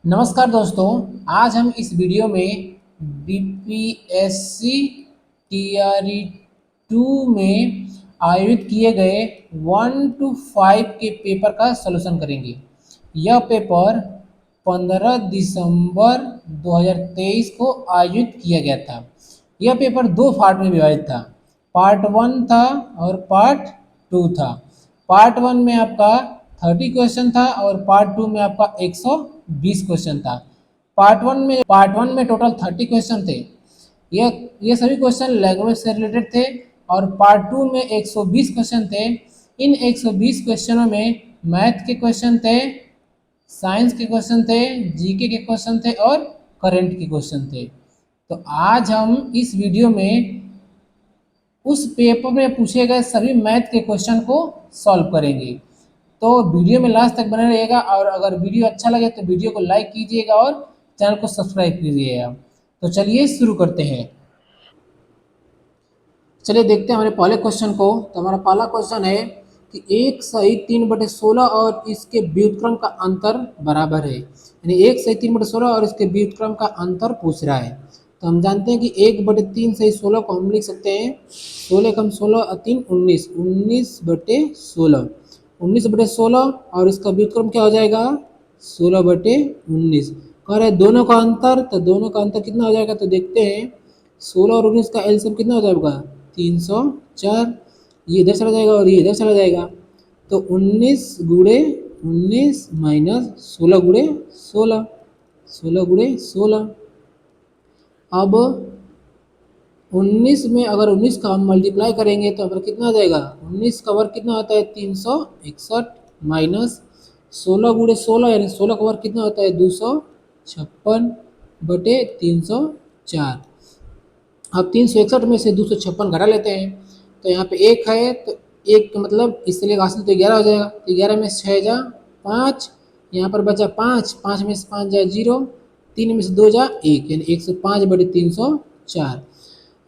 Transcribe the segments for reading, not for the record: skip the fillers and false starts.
नमस्कार दोस्तों। आज हम इस वीडियो में बीपीएससी टीआरई 2 में आयोजित किए गए 1 to 5 के पेपर का सलूशन करेंगे। यह पेपर 15 दिसंबर 2023 को आयोजित किया गया था। यह पेपर दो पार्ट में विभाजित था। पार्ट 1 था और पार्ट 2 था। पार्ट 1 में आपका 30 क्वेश्चन था और पार्ट 2 में आपका 120 क्वेश्चन था। पार्ट वन में टोटल 30 क्वेश्चन थे। ये सभी क्वेश्चन लैंग्वेज से रिलेटेड थे और पार्ट 2 में 120 क्वेश्चन थे। इन 120 क्वेश्चनों में मैथ के क्वेश्चन थे, साइंस के क्वेश्चन थे, जीके के क्वेश्चन थे और करंट के क्वेश्चन थे। तो आज हम इस वीडियो में उस पेपर में पूछे गए सभी मैथ के क्वेश्चन को सॉल्व करेंगे। तो वीडियो में लास्ट तक बने रहिएगा और अगर वीडियो अच्छा लगे तो वीडियो को लाइक कीजिएगा और चैनल को सब्सक्राइब कीजिएगा। तो चलिए शुरू करते हैं। चलिए देखते हैं हमारे पहले क्वेश्चन को। तो हमारा पहला क्वेश्चन है कि 1/3/16 और इसके व्युत्क्रम का अंतर बराबर है। यानी 1/3/16 और इसके व्युत्क्रम का अंतर पूछ रहा है। तो हम जानते हैं कि 1/3/16 को हम लिख सकते हैं 16 कम 16 और 3 19, 19/16, 19/16 और इसका व्युत्क्रम क्या हो जाएगा 16/19। कह रहे दोनों का अंतर, तो दोनों का अंतर कितना हो जाएगा तो देखते हैं 16 और 19 का एलसीएम कितना हो जाएगा 304। ये इधर चला जाएगा और ये इधर चला जाएगा। तो 19 गुणे 19 माइनस 16 गुणे 16, 16 गुणे 16। अब 19 में अगर 19 का हम मल्टीप्लाई करेंगे तो हमारा कितना आ जाएगा 19 का वर्ग कितना होता है 361 माइनस 16 गुणे 16 यानी 16 का वर्ग कितना होता है 256/304। अब 361 में से 256 घटा लेते हैं तो यहाँ पे एक है तो एक का मतलब इसलिए हासिल तो 11 हो जाएगा। तो 11 में 6 जा 5, यहाँ पर बचा 5, 5 में से 5 जा 0, 3 में से 2 जा 1 यानी 105/304।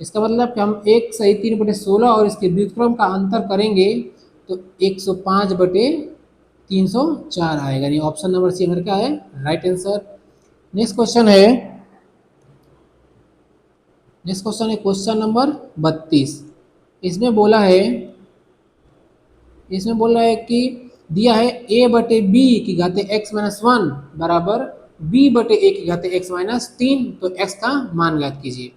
इसका मतलब कि हम 1/3/16 और इसके व्युत्क्रम का अंतर करेंगे तो 105/304 आएगा। यानी ऑप्शन नंबर सी हमारा क्या है राइट आंसर। नेक्स्ट क्वेश्चन है क्वेश्चन नंबर 32। इसमें बोला है कि दिया है a/b की घाते x-1 बराबर b/a की घाते x-3। तो x का मान ज्ञात कीजिए।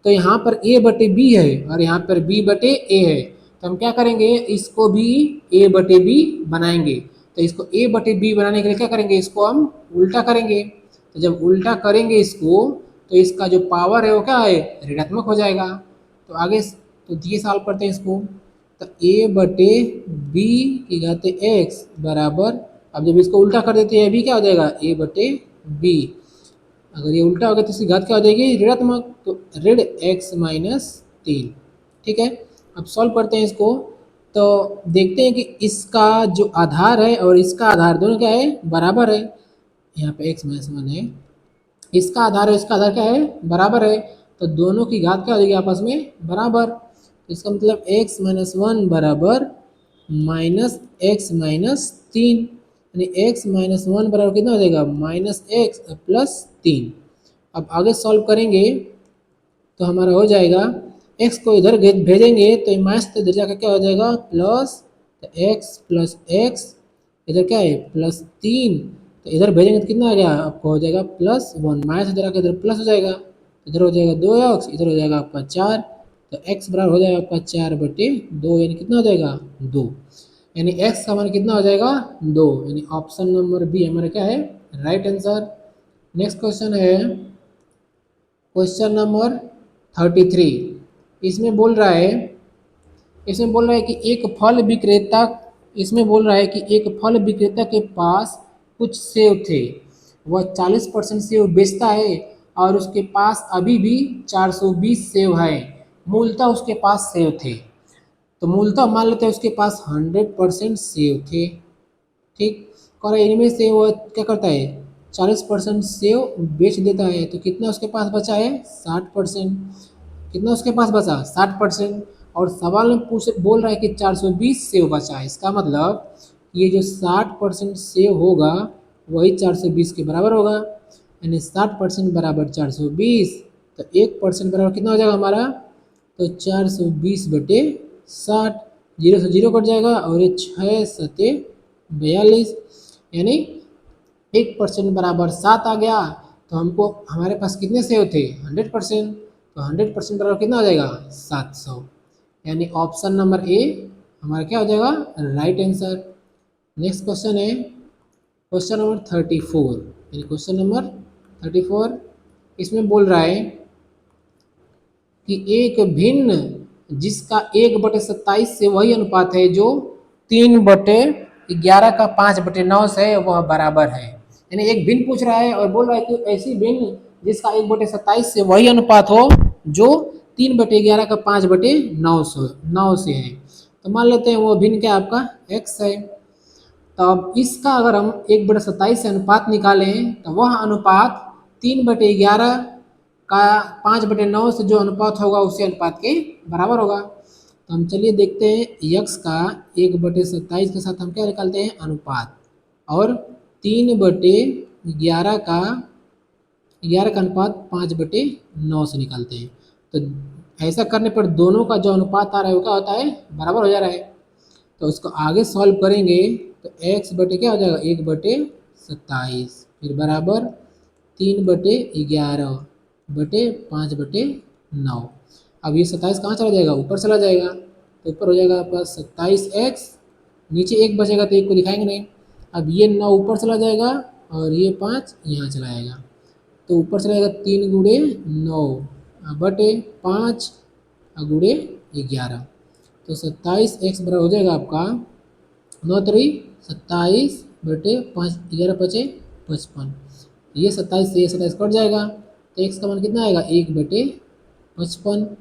तो यहाँ पर a/b है और यहाँ पर b/a है। तो हम क्या करेंगे इसको भी a/b बनाएंगे। तो इसको a/b बनाने के लिए क्या करेंगे इसको हम उल्टा करेंगे। तो जब उल्टा करेंगे इसको तो इसका जो पावर है वो क्या है ऋणात्मक हो जाएगा। तो आगे तो ये सॉल्व करते हैं इसको। तो a/b की घाते x बराबर, अब जब इसको उल्टा कर देते हैं b क्या हो जाएगा a/b। अगर ये उल्टा हो गया तो इसकी घात क्या हो जाएगी ऋणात्मक। तो ऋण x-3। ठीक है, अब सॉल्व करते हैं इसको। तो देखते हैं कि इसका जो आधार है और इसका आधार दोनों क्या है बराबर है। यहाँ पे x-1 है, इसका आधार है इसका आधार क्या है बराबर है। तो दोनों की घात क्या हो जाएगी आपस में बराबर। तो इसका मतलब x-1 बराबर -x-3 यानी x-1 बराबर कितना हो जाएगा -x+3। अब आगे सॉल्व करेंगे तो हमारा हो जाएगा x को इधर भेजेंगे तो माइनस तो इधर जाकर क्या हो जाएगा प्लस। तो x प्लस x इधर क्या है +3। तो इधर भेजेंगे तो कितना आ गया आपको हो जाएगा +1। माइनस इधर आकर इधर प्लस हो जाएगा, इधर हो जाएगा 2x, इधर हो जाएगा आपका 4। तो x बराबर हो जाएगा आपका 4/2 यानी कितना हो जाएगा 2। यानी x का मान कितना हो जाएगा 2। यानी ऑप्शन नंबर बी हमारा क्या है राइट आंसर। नेक्स्ट क्वेश्चन है क्वेश्चन नंबर 33। इसमें बोल रहा है कि एक फल विक्रेता के पास कुछ सेब थे। वह 40% सेब बेचता है और उसके पास अभी भी 420 सेब है। मूलतः उसके पास सेब थे। तो मूलतः मान लेते हैं उसके पास 100% सेब थे। ठीक, और इनमें से वो क्या करता है 40% सेब बेच देता है। तो कितना उसके पास बचा है 60%। कितना उसके पास बचा 60%। और सवाल में बोल रहा है कि 420 सेब बचा है। इसका मतलब ये जो 60% सेब होगा वही 420 के बराबर होगा, यानी 60% बराबर 420। तो 1% बराबर कितना हो जाएगा हमारा, तो 420/60। जीरो से जीरो कट जाएगा और ये 6×7=42, यानी 1% बराबर 7 आ गया। तो हमको हमारे पास कितने सेव थे, 100%। तो 100% बराबर कितना हो जाएगा, 700। यानी ऑप्शन नंबर ए हमारा क्या हो जाएगा, राइट आंसर। नेक्स्ट क्वेश्चन है क्वेश्चन नंबर 34। यानी क्वेश्चन नंबर 34 इसमें बोल रहा है कि एक भिन्न जिसका 1/27 से वही अनुपात है जो 3/11 का 5/9 से वह बराबर है। यानी एक भिन्न पूछ रहा है और बोल रहा है कि ऐसी भिन्न जिसका 1/27 से वही अनुपात हो जो 3/11 का 5/9 से है। तो मान लेते हैं वो भिन्न क्या आपका x है। तो अब इसका अगर हम 1/27 से अनुपात निकालें तो वह अनुपात 3/11 का 5/9 से जो अनुपात होगा उसी अनुपात के बराबर होगा। तो हम चलिए देखते हैं यक्स का 1/27 के साथ हम क्या निकालते हैं, अनुपात, और 3/11 का 11 का अनुपात 5/9 से निकालते हैं। तो ऐसा करने पर दोनों का जो अनुपात आ रहा है वो क्या होता है, बराबर हो जा रहा है। तो उसको आगे सॉल्व करेंगे तो x बटे क्या हो जाएगा, 1/27 फिर बराबर 3/11/5/9। अब ये 27 कहाँ चला जाएगा, ऊपर चला जाएगा। तो ऊपर हो जाएगा आपका 27x, नीचे एक बचेगा तो एक को दिखाएंगे नहीं। अब ये 9 ऊपर चला जाएगा और ये 5 यहाँ चला जाएगा। तो ऊपर चला जाएगा 3×9/5 गुणे 11। तो 27x बराबर हो जाएगा आपका 9×3=27/5, 11×5=55। ये 27 से ये 27 कट जाएगा तो x का मान कितना आएगा, 1/55।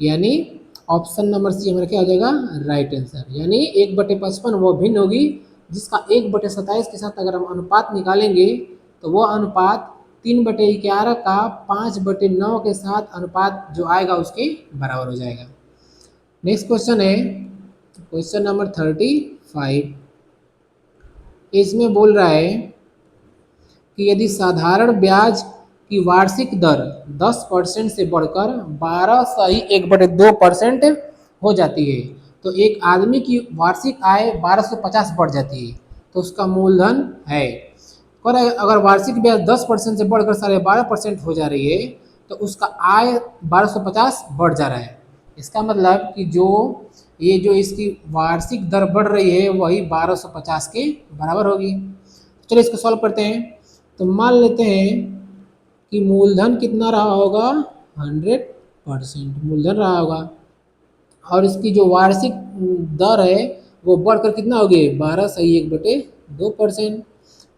यानी ऑप्शन नंबर सी हमारा क्या हो जाएगा, राइट आंसर। यानी 1/55 वो भिन्न होगी जिसका 1/27 के साथ अगर हम अनुपात निकालेंगे तो वो अनुपात 3/11 का 5/9 के साथ अनुपात जो आएगा उसके बराबर हो जाएगा। नेक्स्ट क्वेश्चन है क्वेश्चन नंबर 35। इसमें बोल रहा है कि यदि साधारण ब्याज की वार्षिक दर 10% से बढ़कर 12.1/2% हो जाती है तो एक आदमी की वार्षिक आय 1250 बढ़ जाती है, तो उसका मूलधन है। और अगर वार्षिक ब्याज 10% से बढ़कर 12.5% हो जा रही है तो उसका आय 1250 बढ़ जा रहा है। इसका मतलब कि ये जो इसकी वार्षिक दर बढ़ रही है वही 1250 के बराबर होगी। चलिए इसको सॉल्व करते हैं। तो मान लेते हैं कि मूलधन कितना रहा होगा, 100% मूलधन रहा होगा, और इसकी जो वार्षिक दर है वो बढ़कर कितना हो गई, 12/1/2%।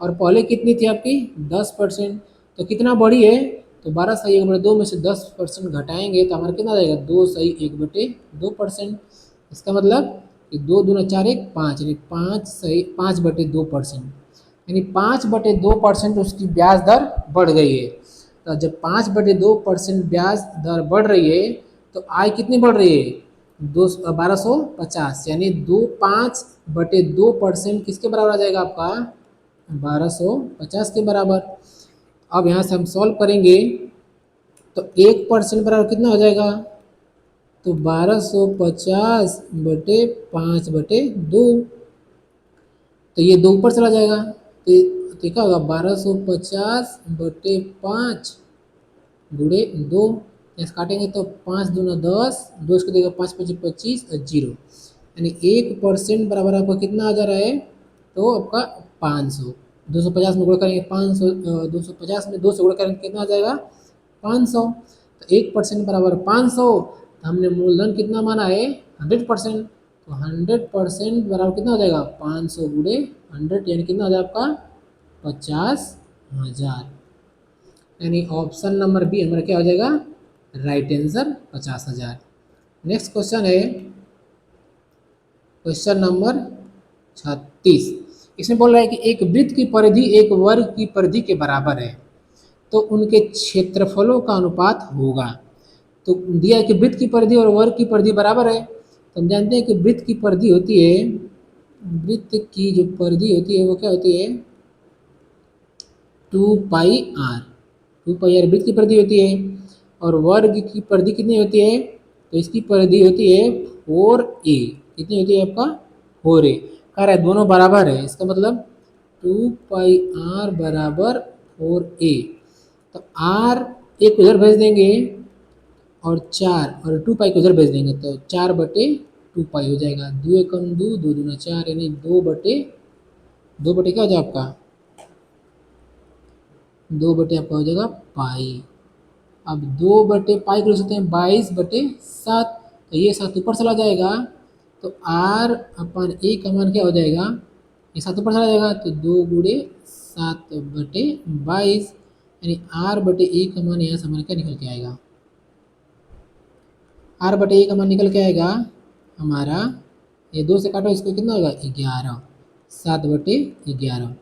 और पहले कितनी थी आपकी, 10%। तो कितना बढ़ी है, तो 12/1/2 में से 10% घटाएंगे तो हमारा कितना जाएगा, 2/1/2%। इसका मतलब कि 2 दूना 4 1 5, यानी 5/2%, यानी 5/2% उसकी ब्याज दर बढ़ गई है। तो जब 5/2% ब्याज दर बढ़ रही है तो आय कितनी बढ़ रही है, 1250, यानी 5/2% किसके बराबर आ जाएगा आपका, 1250 के बराबर। अब यहाँ से हम सॉल्व करेंगे तो 1% बराबर कितना हो जाएगा, तो 1250/5/2। तो ये 2 ऊपर चला जाएगा तो क्या होगा, 1250/5 गुणे 2। ऐसे काटेंगे तो 5 दूना 10, 2 इसको देगा 5 5 25 और 0, यानी 1% बराबर आपका कितना आ जा रहा है, तो आपका 500। 250 में गुणा करेंगे 500, 250 में 2 से गुणा करेंगे कितना आ जाएगा, 500। तो 1% बराबर 500। तो हमने मूलधन कितना माना है, 100%। तो 100% बराबर कितना हो जाएगा, 500 गुणे 100, यानी कितना हो जाएगा आपका 50,000। यानी ऑप्शन नंबर बी हमारा क्या हो जाएगा, राइट आंसर 50,000। नेक्स्ट क्वेश्चन है क्वेश्चन नंबर 36। इसमें बोल रहा है कि एक वृत्त की परिधि एक वर्ग की परिधि के बराबर है तो उनके क्षेत्रफलों का अनुपात होगा। तो दिया है कि वृत्त की परिधि और वर्ग की परिधि बराबर है। तो हम जानते हैं कि वृत्त की परिधि होती है, वृत्त की जो परिधि होती है वो क्या होती है, 2πr। 2πr वृत्त की परिधि होती है और वर्ग की परिधि कितनी होती है, तो इसकी परिधि होती है 4a। कितनी होती है आपका 4a। कह रहा है दोनों बराबर है, इसका मतलब 2πr बराबर 4a। तो r एक उधर भेज देंगे और 4 और 2 पाई को उधर भेज देंगे तो 4/2 पाई हो जाएगा। 2 एकम 2, 2 दूना 4 यानी 2 बटे क्या हो जाएगा आपका 2 बटे आपका हो जाएगा पाई। अब 2/पाई को लिख सकते हैं 22/7। तो ये 7 ऊपर चला जाएगा तो r/a का मान क्या हो जाएगा, ये 7 ऊपर चला जाएगा तो 2 गुणे 7/22 यानी r/a का मान यहाँ से हमारा क्या निकल के आएगा, r/a का मान निकल के आएगा हमारा, ये 2 से काटो इसको कितना होगा 11। 7/11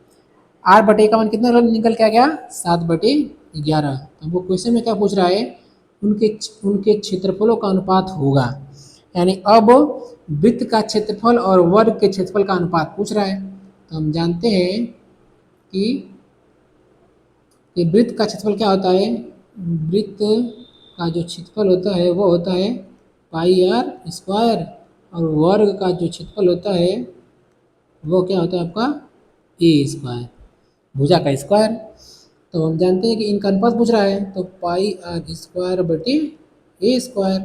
r/a का मान कितना निकल के आ गया 7/11। अब वो क्वेश्चन में क्या पूछ रहा है, उनके क्षेत्रफलों का अनुपात होगा। यानी अब वृत्त का क्षेत्रफल और वर्ग के क्षेत्रफल का अनुपात पूछ रहा है। तो हम जानते हैं कि वृत्त का क्षेत्रफल क्या होता है, वृत्त का जो क्षेत्रफल होता है वो होता है πr² और वर्ग का जो क्षेत्रफल होता है वो क्या होता है आपका a², भुजा का स्क्वायर। तो हम जानते हैं कि इनका अनुपात पूछ रहा है तो πr²/a²।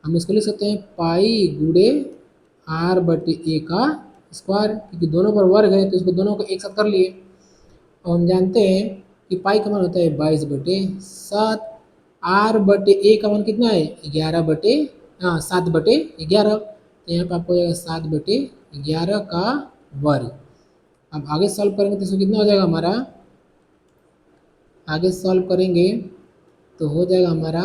हम इसको लिख सकते हैं पाई गुणे r/a का स्क्वायर, क्योंकि दोनों पर वर्ग है तो इसको दोनों को एक साथ कर लिए। और हम जानते हैं कि पाई का मान होता है 22/7, r/a का मान कितना है 7/11। तो यहाँ पर आपको हो जाएगा 7/11 का वर्ग। अब आगे सॉल्व करेंगे तो इसमें कितना हो जाएगा हमारा, आगे सॉल्व करेंगे तो हो जाएगा हमारा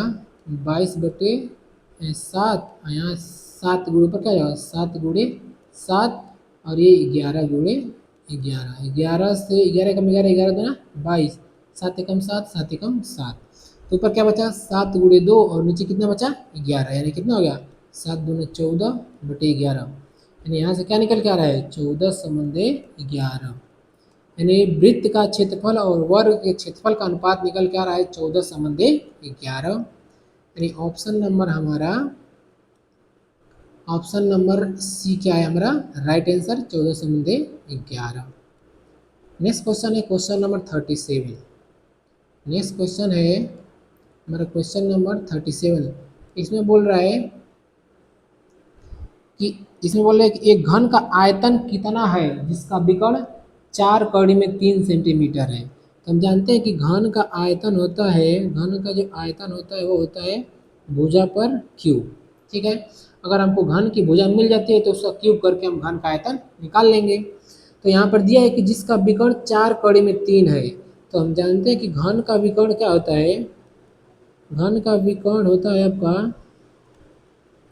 22/7, यहाँ 7 गुणे पर क्या हो जाएगा 7 गुणे 7 और ये 11 गुणे 11। 11 से 11 कम 11, 11 दूना 22, 7 एकम 7, 7 एकम 7। तो ऊपर क्या बचा 7 गुणे 2 और नीचे कितना बचा 11, यानी कितना हो गया 7 दूना 14/11। यानी यहाँ से क्या निकल के आ रहा है 14/11। यानी वृत्त का क्षेत्रफल और वर्ग के क्षेत्रफल का अनुपात निकल के आ रहा है 14/11। यानी ऑप्शन नंबर हमारा, ऑप्शन नंबर सी क्या है हमारा राइट आंसर 14/11। नेक्स्ट क्वेश्चन है क्वेश्चन नंबर 37। नेक्स्ट क्वेश्चन है हमारा क्वेश्चन नंबर 37। इसमें बोल रहा है कि एक घन का आयतन कितना है जिसका विकर्ण 4 कड़ी में 3 सेंटीमीटर है। तो हम जानते हैं कि घन का आयतन होता है, घन का जो आयतन होता है वो होता है भुजा पर क्यूब। ठीक है, अगर हमको घन की भुजा मिल जाती है तो उसका क्यूब करके हम घन का आयतन निकाल लेंगे। तो यहाँ पर दिया है कि जिसका विकर्ण 4 कड़ी में 3 है। तो हम जानते हैं कि घन का विकर्ण क्या होता है, घन का विकर्ण होता है आपका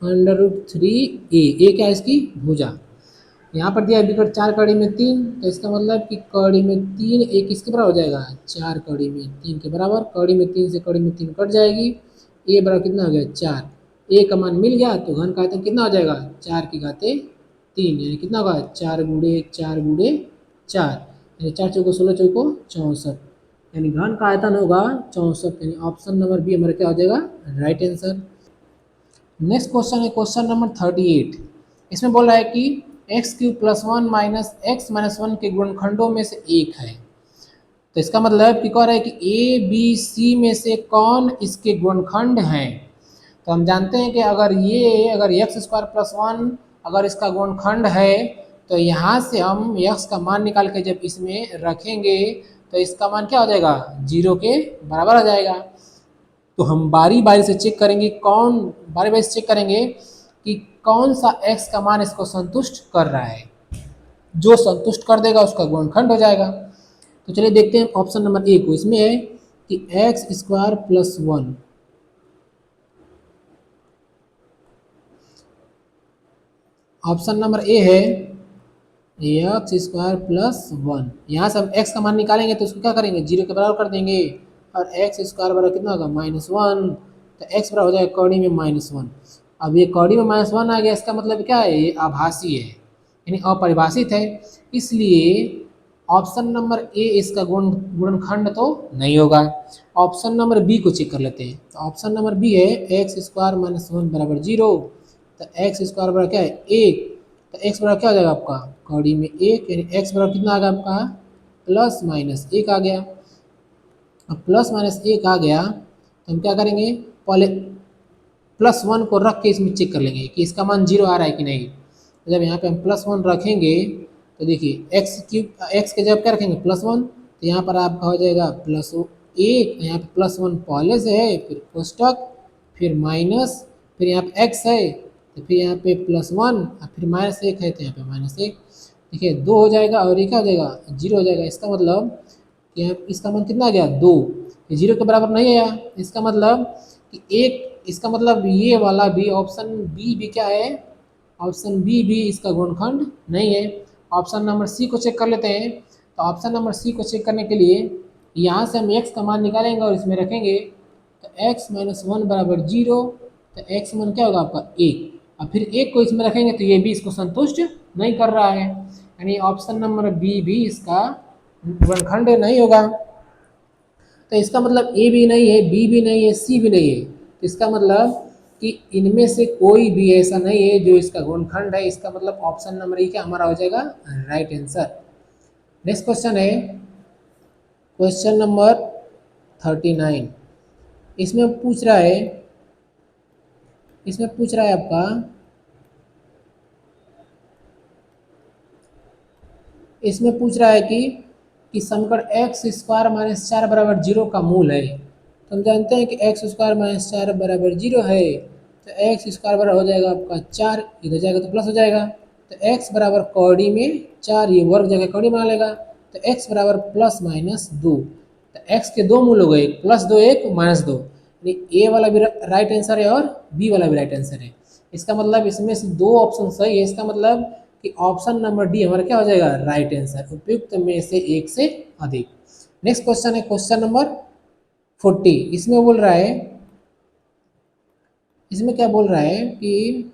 √3a। ए क्या है इसकी भुजा। यहाँ पर दिया है विकर्ण 4 कड़ी में 3, तो इसका मतलब कि कड़ी में 3 एक किसके बराबर हो जाएगा 4 कड़ी में 3 के बराबर। कड़ी में 3 से कड़ी में 3 कट जाएगी, ए बराबर कितना हो गया 4। ए का मान मिल गया तो घन का आयतन कितना हो जाएगा 4 की घाते 3, यानी कितना होगा 4 गुणे 4 गुणे 4, यानी 4 चौको 16 चौको 64, यानी घन का आयतन होगा 64। यानी ऑप्शन नंबर बी हमारा क्या हो जाएगा राइट आंसर। नेक्स्ट क्वेश्चन है क्वेश्चन नंबर 38। इसमें बोल रहा है कि x³ + 1 - x - 1 के गुणनखंडों में से एक है। तो इसका मतलब कि कह रहा है कि ए बी सी में से कौन इसके गुणनखंड हैं। तो हम जानते हैं कि अगर x² + 1 अगर इसका गुणनखंड है तो यहाँ से हम x का मान निकाल के जब इसमें रखेंगे तो इसका मान क्या हो जाएगा 0 के बराबर हो जाएगा। तो हम बारी बारी से चेक करेंगे कि कौन सा x का मान इसको संतुष्ट कर रहा है। जो संतुष्ट कर देगा उसका गुणनखंड हो जाएगा। तो चलिए देखते हैं ऑप्शन नंबर ए को। इसमें है कि x² + 1, ऑप्शन नंबर ए है x² + 1। यहाँ से हम x का मान निकालेंगे तो उसको क्या करेंगे 0 के बराबर कर देंगे और x² बराबर कितना होगा -1। तो x बराबर हो जाएगा कौड़ी में -1। अब ये कौड़ी में -1 आ गया, इसका मतलब क्या है ये आभासी है यानी अपरिभाषित है। इसलिए ऑप्शन नंबर ए इसका गुणनखंड तो नहीं होगा। ऑप्शन नंबर बी को चेक कर लेते हैं। तो ऑप्शन नंबर बी है एक्स स्क्वायर माइनस वन बराबर जीरो। तो एक्स स्क्वायर बराबर क्या है एक, तो एक्स बराबर क्या हो जाएगा आपका कौड़ी में एक, यानी एक्स बराबर कितना आ गया आपका प्लस माइनस एक आ गया। अब प्लस माइनस एक आ गया तो हम क्या करेंगे, पहले प्लस वन को रख के इसमें चेक कर लेंगे कि इसका मान जीरो आ रहा है कि नहीं। तो जब यहाँ पे हम प्लस वन रखेंगे तो देखिए एक्स क्यूब एक्स के जब क्या रखेंगे प्लस वन, तो यहाँ पर आपका हो जाएगा प्लस एक, यहाँ पे प्लस वन पहले से है, फिर कोष्टक, फिर माइनस, फिर यहाँ पे एक्स है, तो फिर यहाँ पे प्लस वन और फिर माइनस एक है, तो यहाँ पे माइनस एक। देखिए दो हो जाएगा और ये क्या हो जाएगा जीरो हो जाएगा। इसका मतलब कि यहाँ इसका मान कितना आ गया दो, ये जीरो के बराबर नहीं आया। इसका मतलब कि एक, इसका मतलब ये वाला भी ऑप्शन बी भी क्या है, ऑप्शन बी भी इसका गुणनखंड नहीं है। ऑप्शन नंबर सी को चेक कर लेते हैं। तो ऑप्शन नंबर सी को चेक करने के लिए यहाँ से हम एक्स का मान निकालेंगे और इसमें रखेंगे। तो एक्स माइनस वन बराबर जीरो, तो एक्स मान क्या होगा आपका एक, और फिर एक को इसमें रखेंगे तो ये भी इसको संतुष्ट नहीं कर रहा है, यानी ऑप्शन नंबर बी भी इसका गुणनखंड नहीं होगा। तो इसका मतलब ए भी नहीं है, बी भी नहीं है, सी भी नहीं है। तो इसका मतलब कि इनमें से कोई भी ऐसा नहीं है जो इसका गुणनखंड है। इसका मतलब ऑप्शन नंबर ए क्या हमारा हो जाएगा राइट आंसर। नेक्स्ट क्वेश्चन है क्वेश्चन नंबर 39। इसमें पूछ रहा है, इसमें पूछ रहा है आपका इसमें पूछ रहा है कि समीकरण एक्स स्क्वायर माइनस चार बराबर जीरो का मूल है। तो हम जानते हैं कि एक्स स्क्वायर माइनस चार बराबर जीरो है, तो एक्स स्क्वायर बराबर हो जाएगा आपका चार, इधर जाएगा तो प्लस हो जाएगा। तो एक्स बराबर कौड़ी में चार, ये वर्ग जगह कौड़ी बना लेगा, तो एक्स बराबर प्लस माइनस दो। तो एक्स के दो मूल हो गए, प्लस दो एक माइनस दो, यानी ए वाला भी राइट आंसर है और बी वाला भी राइट आंसर है। इसका मतलब इसमें से दो ऑप्शन सही है। इसका मतलब कि ऑप्शन नंबर डी हमारा क्या हो जाएगा राइट आंसर, उपयुक्त में से एक से अधिक। नेक्स्ट क्वेश्चन है क्वेश्चन नंबर 40। इसमें बोल रहा है, इसमें क्या बोल रहा है कि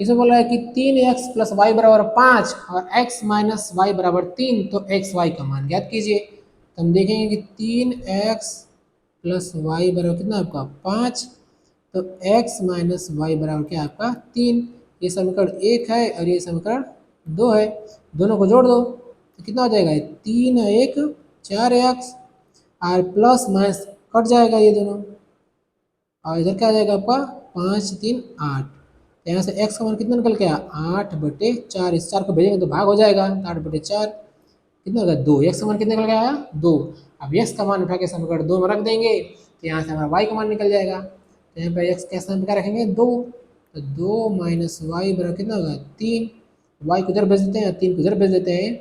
इसमें बोल रहा है कि तीन एक्स प्लस वाई बराबर पाँच और एक्स माइनस वाई बराबर तीन, तो एक्स वाई का मान ज्ञात कीजिए। तो हम देखेंगे कि तीन एक्स प्लस वाई बराबर कितना आपका पाँच, तो x माइनस वाई बराबर क्या है आपका तीन। ये समीकरण एक है और ये समीकरण दो है, दोनों को जोड़ दो तो कितना हो जाएगा तीन एक चार एक्स, और प्लस माइनस कट जाएगा ये दोनों, और इधर क्या आ जाएगा आपका पाँच तीन आठ। तो यहाँ से x का मान कितना निकल गया आठ बटे चार, इस चार को भेजेंगे तो भाग हो जाएगा, आठ बटे चार कितना होगा दो, एक्स का मान कितना निकल गया दो। अब एक्स का मान उठा के समीकरण दो में रख देंगे तो यहाँ से हमारा वाई का मान निकल जाएगा। तो यहाँ पे एक्स के स्थान पर क्या रखेंगे दो, तो दो माइनस वाई बराबर कितना होगा तीन, वाई को इधर भेज देते हैं, तीन को इधर भेज देते हैं,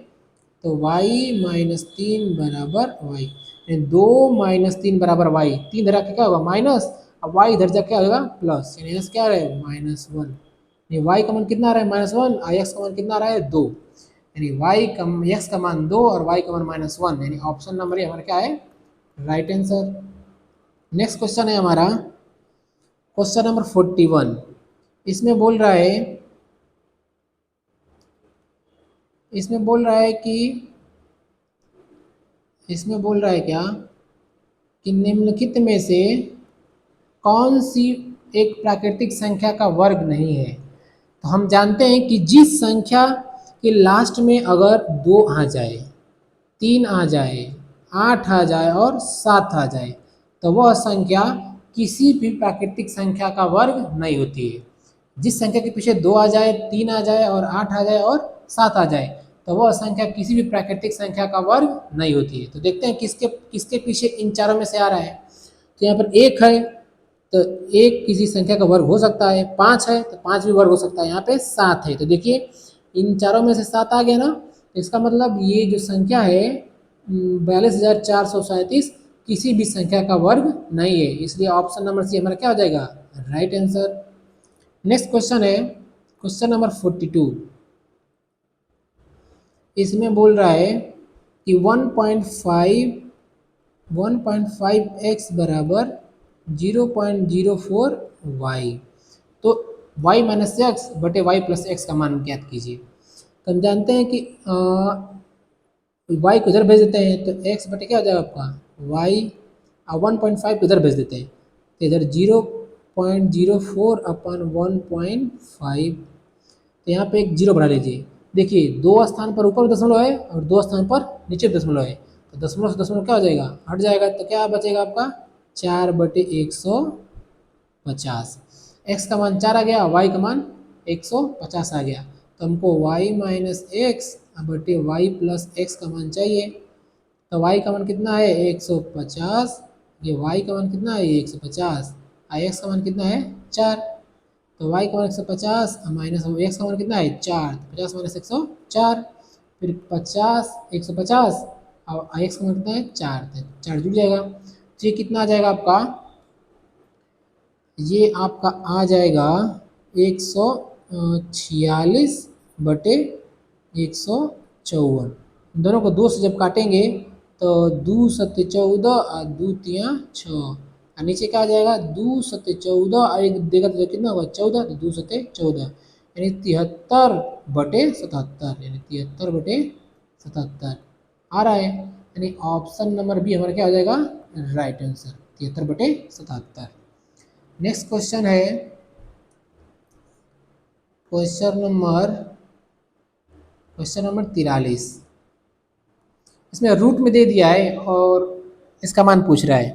तो वाई माइनस तीन बराबर वाई, दो माइनस तीन बराबर वाई, तीन इधर आके क्या होगा माइनस, अब वाई इधर जाके क्या होगा प्लस, यानी एक्स क्या आ रहा है माइनस वन। यानी वाई का मान कितना आ रहा है माइनस वन और एक्स का मान कितना आ रहा है दो, यानी वाई का एक्स का मान दो और वाई का मान माइनस वन, यानी ऑप्शन नंबर ये हमारा क्या है राइट आंसर। नेक्स्ट क्वेश्चन है हमारा क्वेश्चन नंबर 41। इसमें बोल रहा है, इसमें बोल रहा है कि इसमें बोल रहा है क्या कि निम्नलिखित में से कौन सी एक प्राकृतिक संख्या का वर्ग नहीं है। तो हम जानते हैं कि जिस संख्या के लास्ट में अगर दो आ जाए, तीन आ जाए, आठ आ जाए और सात आ जाए, तो वह संख्या किसी भी प्राकृतिक संख्या का वर्ग नहीं होती है। जिस संख्या के पीछे दो आ जाए, तीन आ जाए और आठ आ जाए और सात आ जाए, तो वह संख्या किसी भी प्राकृतिक संख्या का वर्ग नहीं होती है। तो देखते हैं किसके किसके पीछे इन चारों में से आ रहा है। तो यहाँ पर एक है, तो एक किसी संख्या का वर्ग हो सकता है, पाँच है तो पाँच भी वर्ग हो सकता है, यहाँ पे सात है, तो देखिए इन चारों में से सात आ गया ना, तो इसका मतलब ये जो संख्या है 42,437 किसी भी संख्या का वर्ग नहीं है, इसलिए ऑप्शन नंबर सी हमारा क्या हो जाएगा राइट आंसर। नेक्स्ट क्वेश्चन है क्वेश्चन नंबर 42। इसमें बोल रहा है कि 1.5 x बराबर 0.04 y। तो वाई माइनस एक्स बटे वाई प्लस एक्स का मान ज्ञात कीजिए। तो हम जानते हैं कि वाई को इधर भेज देते हैं तो एक्स बटे क्या हो जाएगा आपका वाई, 1.5 को इधर भेज देते हैं तो इधर 0.04 अपन 1.5, तो यहाँ पे एक जीरो बढ़ा लीजिए। देखिए दो स्थान पर ऊपर दशमलव है और दो स्थान पर नीचे दशमलव है, तो दशमलव से दशमलव क्या हो जाएगा, हट जाएगा, तो क्या बचेगा आपका 4/150। एक्स का मान 4 आ गया, वाई का मान 150 आ गया, तो हमको वाई माइनस एक्स बटे वाई प्लस एक्स का मान चाहिए। तो वाई का मान कितना है 150, ये वाई का मान कितना है 150, एक्स का मान कितना है 4, तो y का मान 150 माइनस एक्स का मान कितना है 4, 50 माइनस 104, फिर 50 150 और एक्स का मान कितना है 4, तो 4 जुड़ जाएगा। तो ये कितना आ जाएगा आपका, ये आपका आ जाएगा 146 बटे 154। दोनों को 2 से जब काटेंगे तो 2 सत्ते 14 और 2 तिया 6, और नीचे क्या आ जाएगा 2 सत्ते 14 और एक देगा तो कितना होगा 14, तो 2 सत्ते 14 यानी 73/77, यानी 73/77 आ रहा है, यानी ऑप्शन नंबर बी हमारा क्या हो जाएगा राइट आंसर 73/77। नेक्स्ट क्वेश्चन है क्वेश्चन नंबर 43। इसमें रूट में दे दिया है और इसका मान पूछ रहा है।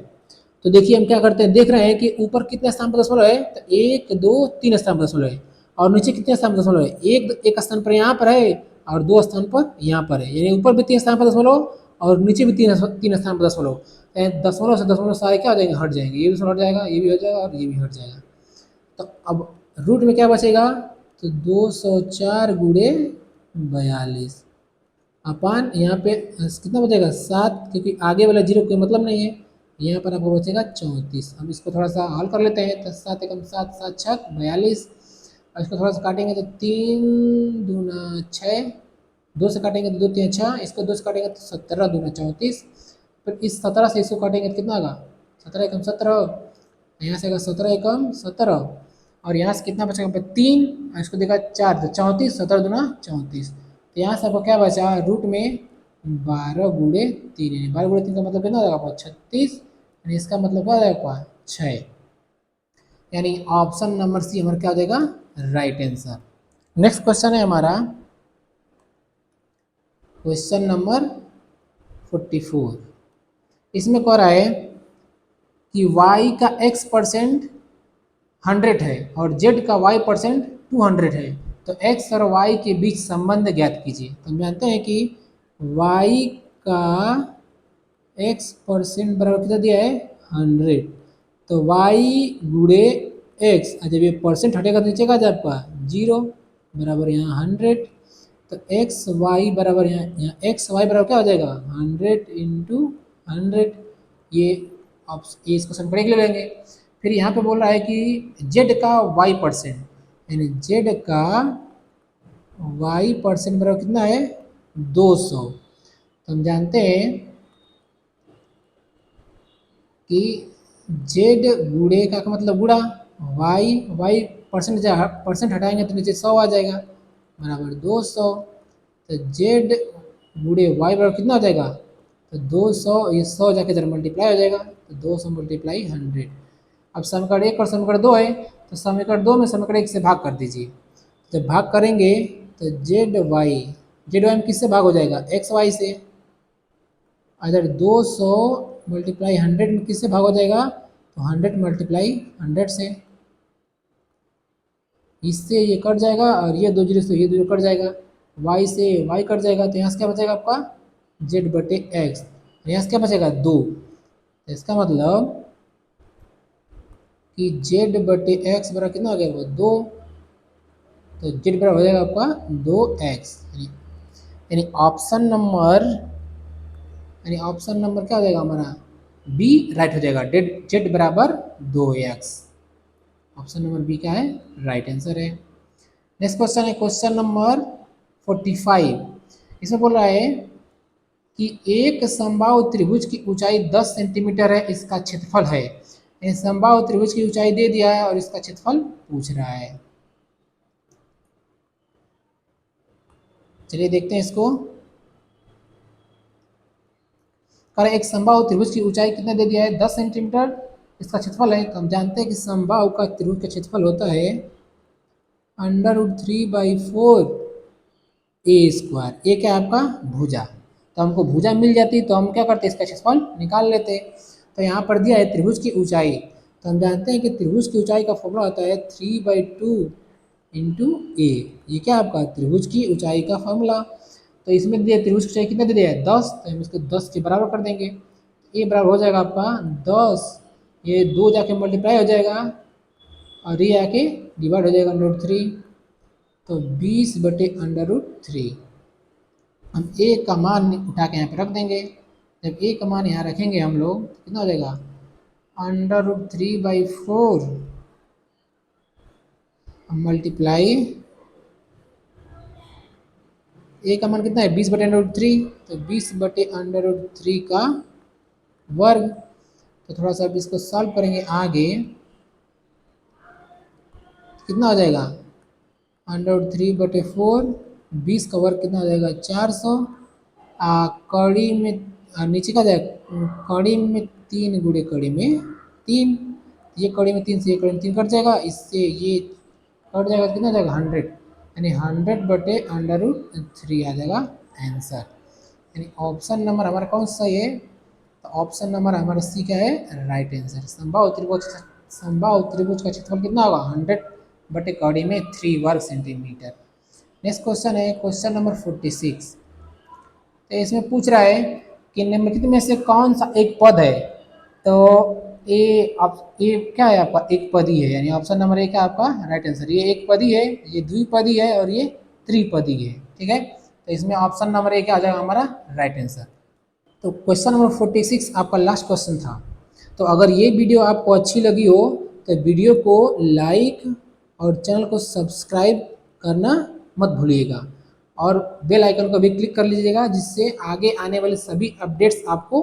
तो देखिए हम क्या करते हैं, देख रहे हैं कि ऊपर कितने स्थान पर दशमलव है, तो 1 2 3 स्थान पर दशमलव है, और नीचे कितने स्थान पर दशमलव है, एक स्थान पर यहाँ पर है और 2 स्थान पर यहाँ पर है, यानी ऊपर भी 3 स्थान पर दशमलव और नीचे भी तीन स्थान पर दशमलव। दशमलव से दशमलव सारे क्या हो जाएंगे, हट जाएंगे, ये भी हट जाएगा, ये भी हट जाएगा और ये भी हट जाएगा। तो अब रूट में क्या बचेगा, तो 204 गुणे 42 अपान यहाँ पे कितना बचेगा 7, क्योंकि आगे वाला जीरो कोई मतलब नहीं है, यहाँ पर आपको बचेगा 34। हम इसको थोड़ा सा हल कर लेते हैं, तो 7 एकम 7 7 छक 42, और इसको थोड़ा सा काटेंगे तो 3 दूना 6, 2 से काटेंगे तो 2 3 6, इसको 2 से काटेंगे तो 17 दूना 34, फिर इस 17 से इसको काटेंगे तो कितना होगा 17 एकम 17, यहाँ से आएगा 17 एकम 17, और यहाँ से कितना बचेगा 3, और इसको देखा 4 तो 34, 17 दूना 34, तो यहाँ से आपको क्या बचा रूट में 12 गुणे 3, यानी 12 गुणे 3 का मतलब कितना हो जाएगा आपका 36, यानी इसका मतलब क्या हो जाएगा आपका 6, यानी ऑप्शन नंबर सी हमारा क्या हो जाएगा राइट आंसर। नेक्स्ट क्वेश्चन है हमारा क्वेश्चन नंबर 44। इसमें कह रहा है कि y का x% 100 है और z का y% 200 है, तो x और y के बीच संबंध ज्ञात कीजिए। तो हम जानते हैं कि y का x% बराबर कितना दिया है 100, तो y गुणे x, जब ये परसेंट हटेगा तो नीचे का जाए आपका 0 बराबर यहाँ 100, तो एक्स वाई बराबर यहाँ एक्स वाई बराबर क्या हो जाएगा 100 इंटू 100, ये इस क्वेश्चन पढ़े के लिए लेंगे। फिर यहाँ पे बोल रहा है कि जेड का y%, यानी जेड का y% बराबर कितना है 200। तो हम जानते हैं कि जेड गुणे का मतलब गुणा y परसेंट हटाएंगे तो नीचे 100 आ जाएगा बराबर 200, तो जेड गुणे वाई बराबर कितना हो जाएगा, तो 200, ये 100 जाके इधर मल्टीप्लाई हो जाएगा, तो 200 मल्टीप्लाई 100। अब समीकरण 1 और समीकरण 2 है, तो समीकरण 2 में समीकरण 1 से भाग कर दीजिए, जब भाग करेंगे तो जेड वाई में किससे भाग हो जाएगा एक्स वाई से, अगर 200 मल्टीप्लाई 100 में किससे भाग हो जाएगा, तो 100 मल्टीप्लाई 100 से, इससे ये कट जाएगा और ये 2 जीरो से ये 2 जीरो कट जाएगा, y से y कट जाएगा, तो यहाँ से क्या बचेगा आपका z बटे एक्स, यहाँ से क्या बचेगा 2, तो इसका मतलब कि z बटे एक्स बराबर कितना हो गया वो 2, तो z बराबर हो जाएगा आपका 2x, यानी ऑप्शन नंबर क्या हो जाएगा हमारा बी राइट हो जाएगा, z बराबर 2x, ऑप्शन नंबर बी क्या है राइट आंसर है। नेक्स्ट क्वेश्चन है क्वेश्चन नंबर 45। इसमें बोल रहा है कि एक समबाहु त्रिभुज की ऊंचाई 10 सेंटीमीटर है, इसका क्षेत्रफल है, समबाहु त्रिभुज की ऊंचाई दे दिया है और इसका क्षेत्रफल पूछ रहा है। चलिए देखते हैं इसको। कर एक समबाहु त्रिभुज की ऊंचाई कितना दे दिया है 10 सेंटीमीटर, इसका क्षेत्रफल है, तो हम जानते हैं कि समबाहु का त्रिभुज का क्षेत्रफल होता है √3/4 ए स्क्वायर। ए क्या है आपका भुजा, तो हमको भुजा मिल जाती तो हम क्या करते इसका क्षेत्रफल निकाल लेते। तो यहाँ पर दिया है त्रिभुज की ऊंचाई, तो हम जानते हैं कि त्रिभुज की ऊंचाई का फॉर्मूला होता है 3/2 इंटू ए। ये क्या आपका त्रिभुज की ऊंचाई का फॉर्मूला। तो इसमें दिया त्रिभुज की ऊंचाई कितना दे दिया है 10, तो हम इसको 10 के बराबर कर देंगे। ए बराबर हो जाएगा आपका 10, ये 2 जाके मल्टीप्लाई हो जाएगा और ये आके डिवाइड हो जाएगा √3, तो 20/√3। हम ए का मान उठा के यहाँ पे रख देंगे। जब ए का मान यहाँ रखेंगे हम लोग तो कितना हो जाएगा √3/4 मल्टीप्लाई ए का मान कितना है 20/√3, तो 20/√3 का वर्ग। तो थोड़ा सा अब इसको सॉल्व करेंगे आगे, कितना हो जाएगा √3/4, 20 का वर्ग कितना हो जाएगा 400। कड़ी में नीचे का जाएगा, कड़ी में 3 गुणे कड़ी में 3, ये कड़ी में 3 से ये कड़ी में 3 कट जाएगा, इससे ये कट जाएगा तो कितना हो जाएगा 100, यानी 100/√3 आ जाएगा आंसर। यानी ऑप्शन नंबर हमारा कौन सा है, तो ऑप्शन नंबर हमारा सी क्या है राइट आंसर। समबाहु त्रिभुज का क्षेत्रफल कितना होगा 100/कड़ी में 3 वर्ग सेंटीमीटर। नेक्स्ट क्वेश्चन है क्वेश्चन नंबर 46। तो इसमें पूछ रहा है कि निम्नलिखित में से कौन सा एक पद है, तो ये क्या है आपका एक पदी है, यानी ऑप्शन नंबर ए क्या आपका राइट आंसर। ये एक पदी है, ये द्विपदी है और ये त्रिपदी है, ठीक है। तो इसमें ऑप्शन नंबर ए क्या आ जाएगा हमारा राइट आंसर। तो क्वेश्चन नंबर 46 आपका लास्ट क्वेश्चन था। तो अगर ये वीडियो आपको अच्छी लगी हो तो वीडियो को लाइक और चैनल को सब्सक्राइब करना मत भूलिएगा और बेल आइकन को भी क्लिक कर लीजिएगा, जिससे आगे आने वाले सभी अपडेट्स आपको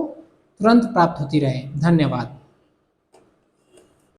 तुरंत प्राप्त होती रहे। धन्यवाद।